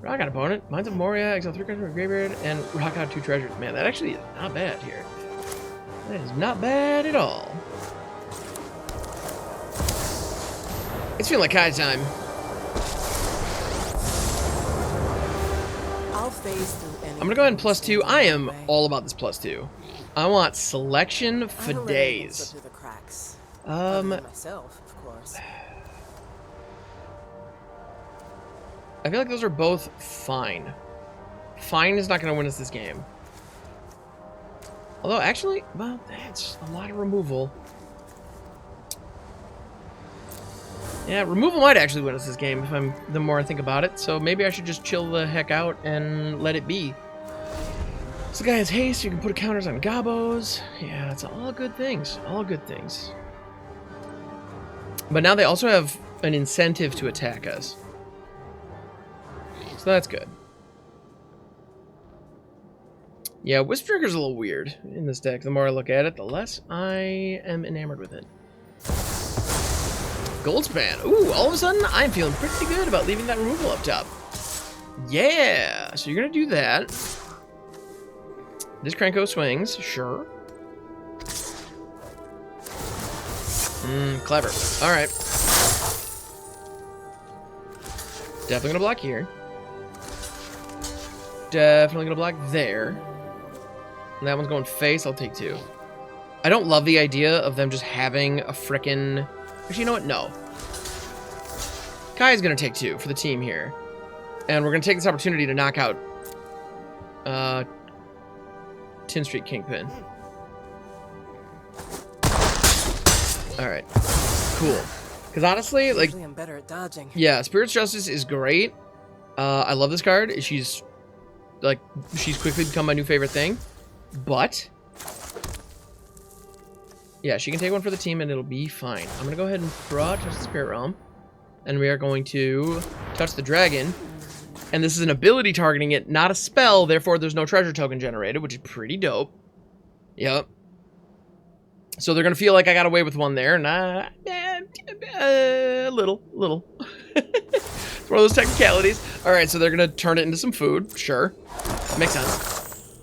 Rock out opponent. Mines of Moria, exile 3 cards from graveyard, and rock out 2 treasures. Man, that actually is not bad here. That is not bad at all. It's feeling like Kai time. I'll phase through I'm gonna go ahead and +2. I am all about this +2. I want selection for days. Through the cracks. Other than myself, of course. I feel like those are both fine. Fine is not gonna win us this game. Although, actually, well, that's a lot of removal. Yeah, removal might actually win us this game the more I think about it. So maybe I should just chill the heck out and let it be. So the guy has haste. You can put counters on Gabos. Yeah, it's all good things. All good things. But now they also have an incentive to attack us. So that's good. Yeah, Wisp-Trigger's a little weird in this deck. The more I look at it, the less I am enamored with it. Goldspan. Ooh, all of a sudden, I'm feeling pretty good about leaving that removal up top. Yeah, so you're going to do that. This Krnko swings, sure. Clever. All right. Definitely going to block here. definitely gonna block there. And that one's going face, I'll take 2. I don't love the idea of them just having a frickin'... Actually, you know what? No. Kai's gonna take 2 for the team here. And we're gonna take this opportunity to knock out... 10 Street Kingpin. Alright. Cool. Because honestly, like... Usually I'm better at dodging. Yeah, Spirit's Justice is great. I love this card. She's quickly become my new favorite thing. But... yeah, she can take one for the team and it'll be fine. I'm gonna go ahead and draw touch the Spirit Realm. And we are going to touch the dragon. And this is an ability targeting it, not a spell, therefore there's no treasure token generated, which is pretty dope. Yep. So they're gonna feel like I got away with one there, and little. It's one of those technicalities. Alright, so they're gonna turn it into some food, sure. Makes sense.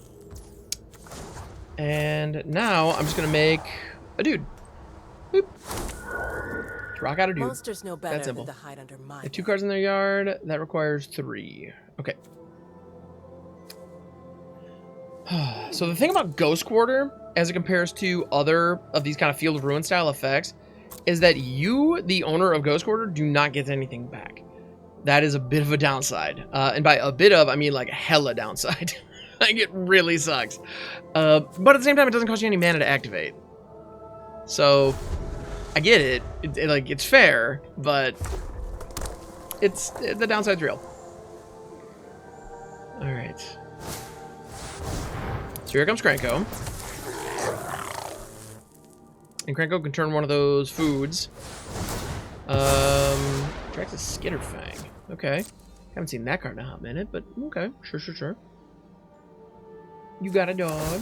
And now I'm just gonna make a dude. Boop. Rock out a dude. Monsters know better That's simple. than to hide under my They have 2 cards in their yard. That requires 3. Okay. So the thing about Ghost Quarter, as it compares to other of these kind of Field of Ruin style effects, is that you, the owner of Ghost Quarter, do not get anything back. That is a bit of a downside. And by a bit of, I mean like hella downside. Like it really sucks. But at the same time, it doesn't cost you any mana to activate. So... I get it. It's fair, but the downside's real. All right. So here comes Krnko. And Krnko can turn one of those foods. Tracks a Skitterfang. Okay. Haven't seen that card in a hot minute, but okay. Sure. You got a dog.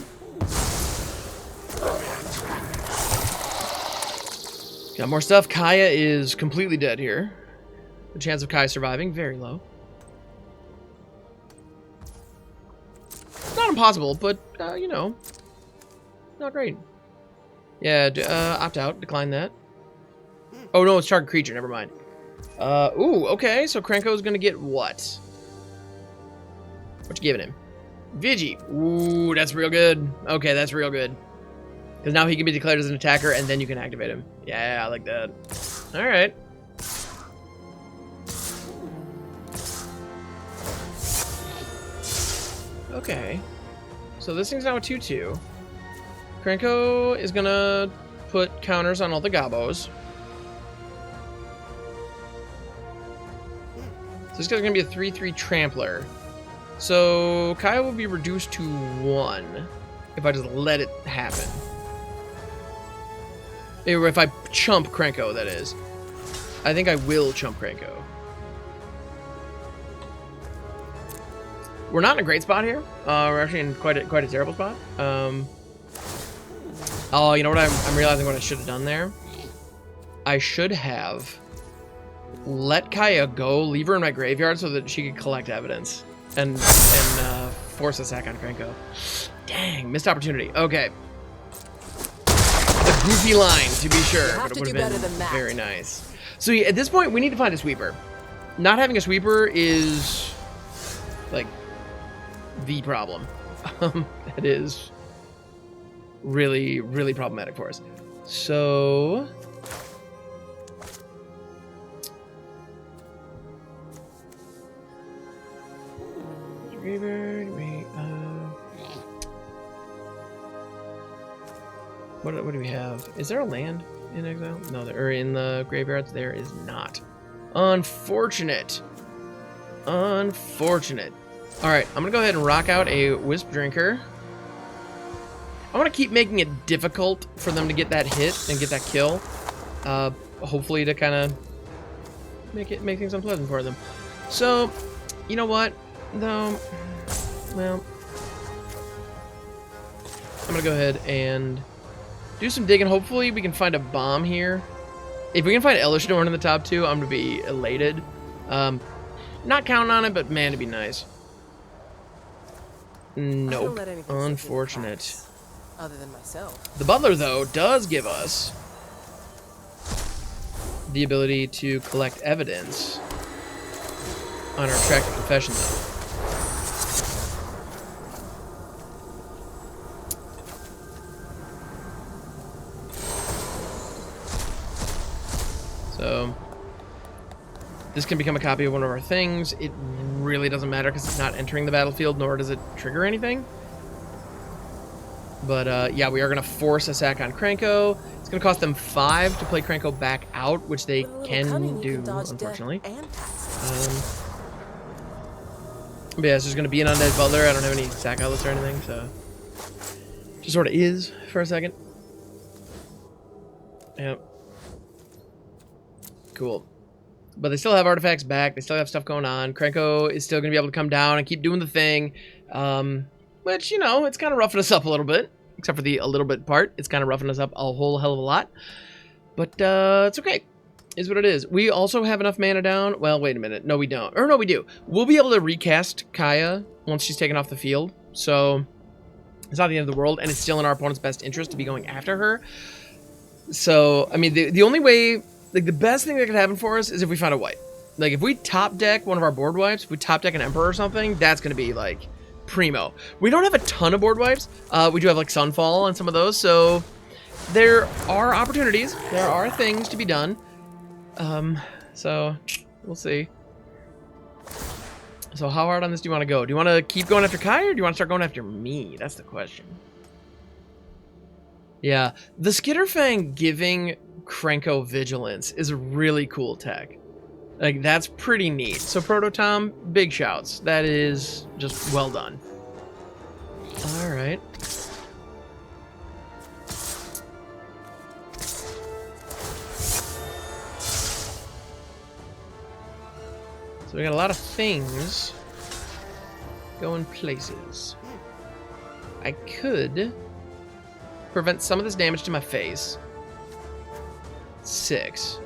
Got more stuff. Kaya is completely dead here. The chance of Kaya surviving, very low. Not impossible, but, you know, not great. Yeah, opt out. Decline that. Oh, no, it's target creature. Never mind. Ooh, okay. So Krnko's gonna get what? What you giving him? Vigi. Ooh, that's real good. Okay, that's real good. Because now he can be declared as an attacker, and then you can activate him. Yeah, I like that. Alright. Okay. So this thing's now a 2-2. Krnko is gonna put counters on all the gobos. So this guy's gonna be a 3-3 trampler. So Kaya will be reduced to 1 if I just let it happen. If I chump Krnko, that is. I think I will chump Krnko. We're not in a great spot here. We're actually in quite a terrible spot. Oh, you know what? I'm realizing what I should have done there. I should have let Kaya go, leave her in my graveyard so that she could collect evidence and force a sack on Krnko. Dang, missed opportunity. Okay. A goofy line, to be sure, but it would have been very nice. So yeah, at this point, we need to find a sweeper. Not having a sweeper is, like, the problem. That is really, really problematic for us. So... What do we have? Is there a land in exile? No, or in the graveyards? There is not. Unfortunate. Unfortunate. Alright, I'm gonna go ahead and rock out a Wisp Drinker. I want to keep making it difficult for them to get that hit and get that kill. Hopefully to kind of make things unpleasant for them. So, you know what? Though, well, I'm gonna go ahead and do some digging. Hopefully we can find a bomb here. If we can find Elish Dorn in the top 2, I'm gonna be elated. Not counting on it, but man, it'd be nice. Nope. Unfortunate. Other than myself. The Butler, though, does give us the ability to collect evidence on our track of confession, though. This can become a copy of one of our things. It really doesn't matter because it's not entering the battlefield, nor does it trigger anything. But yeah, we are going to force a sack on Krnko. It's going to cost them 5 to play Krnko back out, which they can do, unfortunately. But yeah, it's just going to be an undead butler. I don't have any sack outlets or anything, so just sort of is for a second. Yep. Cool. But they still have artifacts back. They still have stuff going on. Krnko is still going to be able to come down and keep doing the thing. Which, you know, it's kind of roughing us up a little bit. Except for the a little bit part. It's kind of roughing us up a whole hell of a lot. But it's okay. Is what it is. We also have enough mana down. Well, wait a minute. No, we don't. Or no, we do. We'll be able to recast Kaya once she's taken off the field. So it's not the end of the world. And it's still in our opponent's best interest to be going after her. So, I mean, the only way... Like, the best thing that could happen for us is if we find a wipe. Like, if we top deck one of our board wipes, if we top deck an Emperor or something, that's going to be, like, primo. We don't have a ton of board wipes. We do have, like, Sunfall on some of those, so there are opportunities. There are things to be done. So, we'll see. So, how hard on this do you want to go? Do you want to keep going after Kai, or do you want to start going after me? That's the question. Yeah, the Skitterfang giving Krnko Vigilance is a really cool tech. Like, that's pretty neat. So, Prototom, big shouts. That is just well done. Alright. So, we got a lot of things going places. I could prevent some of this damage to my face. 6.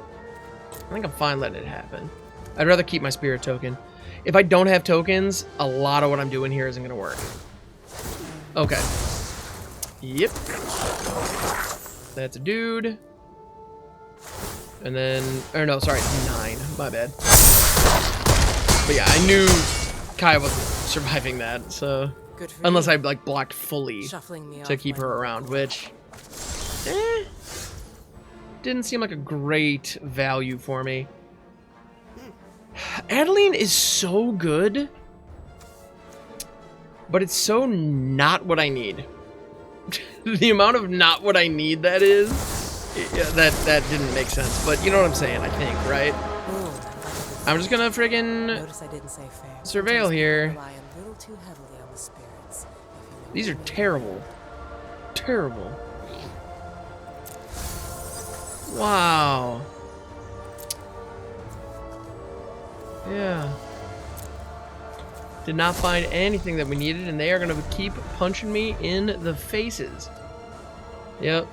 I think I'm fine letting it happen. I'd rather keep my spirit token. If I don't have tokens, a lot of what I'm doing here isn't going to work. Okay. Yep. That's a dude. And then... Or no, sorry. 9. My bad. But yeah, I knew Kai wasn't surviving that, so... Unless I, like, blocked fully to keep her around, which... didn't seem like a great value for me. Adeline is so good, but it's so not what I need. The amount of not what I need that is, yeah, that didn't make sense. But you know what I'm saying, I think, right? I'm just gonna friggin' surveil here. These are terrible. Terrible. Wow. Yeah. Did not find anything that we needed, and they are going to keep punching me in the faces. Yep.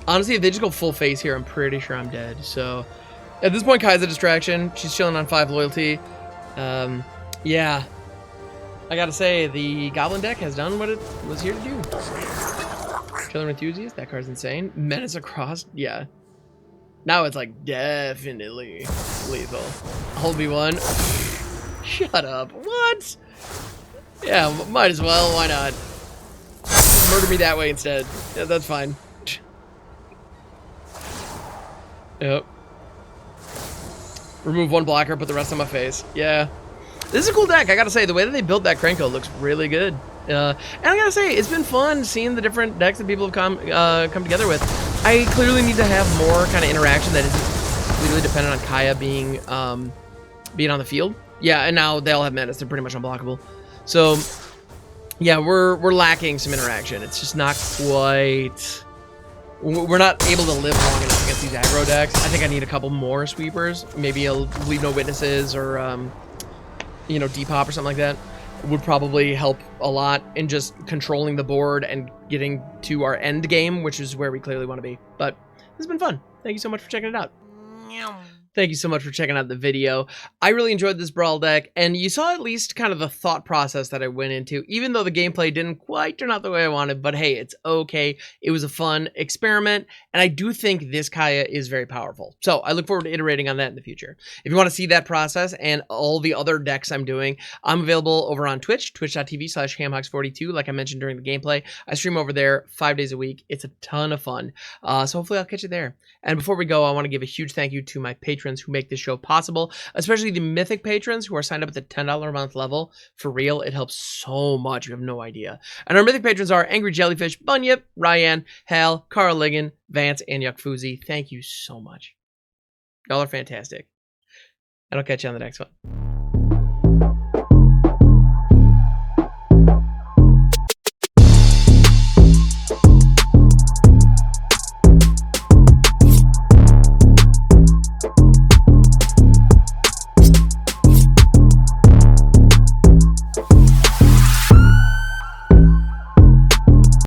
Honestly, if they just go full face here, I'm pretty sure I'm dead. So, at this point, Kai's a distraction. She's chilling on 5 loyalty. Yeah. I gotta say, the Goblin deck has done what it was here to do. Chilling Enthusiast, that card's insane. Menace Across, yeah. Now it's like definitely lethal. Hold B1. Shut up. What? Yeah, might as well. Why not? Murder me that way instead. Yeah, that's fine. Yep. Remove 1 blocker, put the rest on my face. Yeah. This is a cool deck. I gotta say, the way that they built that Krnko looks really good. And I gotta say, it's been fun seeing the different decks that people have come together with. I clearly need to have more kind of interaction that isn't completely dependent on Kaya being on the field. Yeah, and now they all have menace. They're pretty much unblockable. So, yeah, we're lacking some interaction. It's just not quite... We're not able to live long enough against these aggro decks. I think I need a couple more sweepers. Maybe a Leave No Witnesses or, you know, Depop or something like that. Would probably help a lot in just controlling the board and getting to our end game, which is where we clearly want to be. But this has been fun. Thank you so much for checking it out. Thank you so much for checking out the video. I really enjoyed this Brawl deck, and you saw at least kind of the thought process that I went into, even though the gameplay didn't quite turn out the way I wanted, but hey, it's okay. It was a fun experiment, and I do think this Kaya is very powerful. So I look forward to iterating on that in the future. If you want to see that process and all the other decks I'm doing, I'm available over on Twitch, twitch.tv/hamhawks42, like I mentioned during the gameplay. I stream over there 5 days a week. It's a ton of fun. So hopefully I'll catch you there. And before we go, I want to give a huge thank you to my Patreon patrons who make this show possible, especially the Mythic patrons who are signed up at the $10 a month level. For real, it helps so much. You have no idea. And our Mythic patrons are Angry Jellyfish, Bunyip, Ryan, Hal, Carl Ligon, Vance, and Yuckfuzi. Thank you so much. Y'all are fantastic. And I'll catch you on the next one.